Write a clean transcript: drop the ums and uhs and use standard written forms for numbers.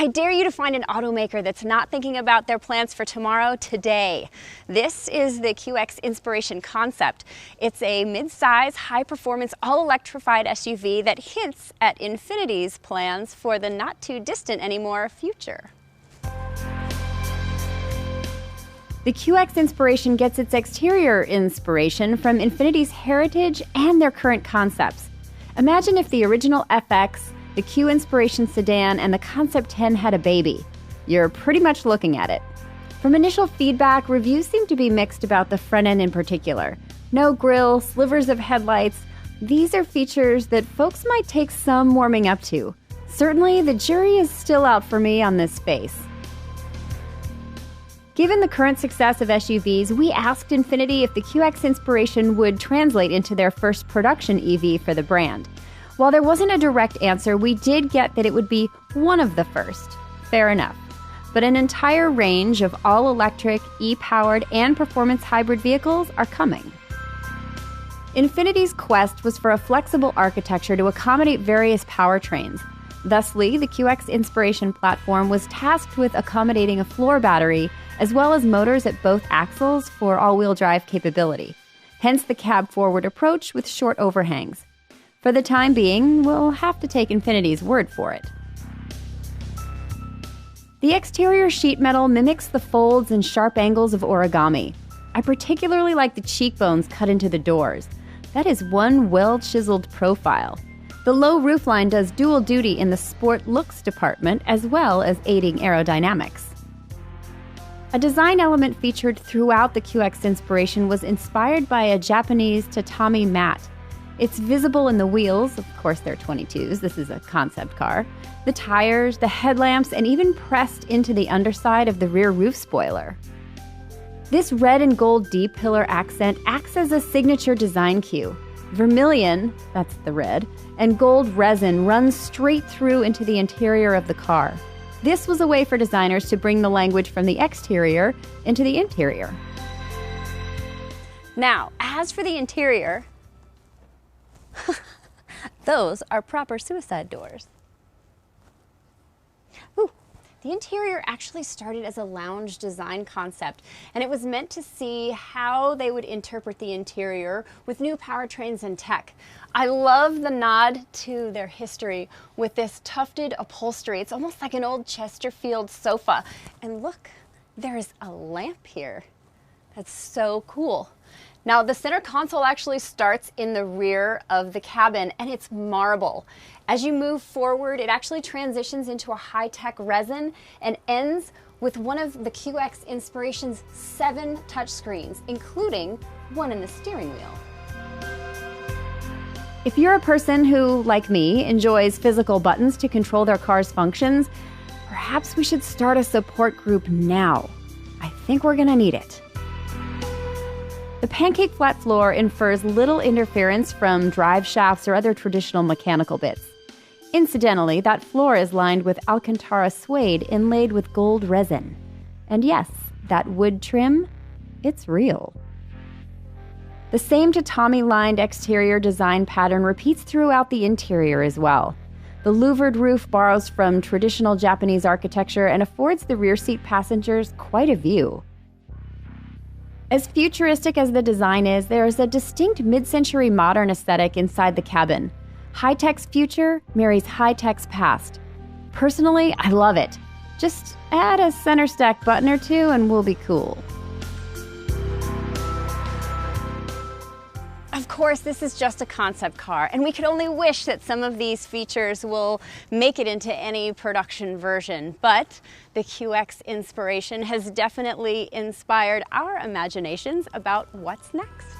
I dare you to find an automaker that's not thinking about their plans for tomorrow today. This is the QX Inspiration concept. It's a mid-size, high-performance, all-electrified SUV that hints at Infiniti's plans for the not-too-distant-anymore future. The QX Inspiration gets its exterior inspiration from Infiniti's heritage and their current concepts. Imagine if the original FX, the Q Inspiration sedan, and the Concept 10 had a baby. You're pretty much looking at it. From initial feedback, reviews seem to be mixed about the front end in particular. No grille, slivers of headlights. These are features that folks might take some warming up to. Certainly, the jury is still out for me on this space. Given the current success of SUVs, we asked Infiniti if the QX Inspiration would translate into their first production EV for the brand. While there wasn't a direct answer, we did get that it would be one of the first. Fair enough. But an entire range of all-electric, e-powered, and performance hybrid vehicles are coming. Infiniti's quest was for a flexible architecture to accommodate various powertrains. Thusly, the QX Inspiration platform was tasked with accommodating a floor battery as well as motors at both axles for all-wheel drive capability. Hence the cab-forward approach with short overhangs. For the time being, we'll have to take Infiniti's word for it. The exterior sheet metal mimics the folds and sharp angles of origami. I particularly like the cheekbones cut into the doors. That is one well-chiseled profile. The low roofline does dual duty in the sport looks department as well as aiding aerodynamics. A design element featured throughout the QX Inspiration was inspired by a Japanese tatami mat. It's visible in the wheels, of course they're 22s, this is a concept car, the tires, the headlamps, and even pressed into the underside of the rear roof spoiler. This red and gold D-pillar accent acts as a signature design cue. Vermilion, that's the red, and gold resin runs straight through into the interior of the car. This was a way for designers to bring the language from the exterior into the interior. Now, as for the interior, those are proper suicide doors. Ooh, the interior actually started as a lounge design concept, and it was meant to see how they would interpret the interior with new powertrains and tech. I love the nod to their history with this tufted upholstery. It's almost like an old Chesterfield sofa. And look, there is a lamp here. That's so cool. Now, the center console actually starts in the rear of the cabin, and it's marble. As you move forward, it actually transitions into a high-tech resin and ends with one of the QX Inspiration's 7 touchscreens, including one in the steering wheel. If you're a person who, like me, enjoys physical buttons to control their car's functions, perhaps we should start a support group now. I think we're gonna need it. The pancake flat floor infers little interference from drive shafts or other traditional mechanical bits. Incidentally, that floor is lined with Alcantara suede inlaid with gold resin. And yes, that wood trim, it's real. The same tatami-lined exterior design pattern repeats throughout the interior as well. The louvered roof borrows from traditional Japanese architecture and affords the rear seat passengers quite a view. As futuristic as the design is, there is a distinct mid-century modern aesthetic inside the cabin. High-tech's future marries high-tech's past. Personally, I love it. Just add a center stack button or two and we'll be cool. Of course, this is just a concept car, and we could only wish that some of these features will make it into any production version, but the QX Inspiration has definitely inspired our imaginations about what's next.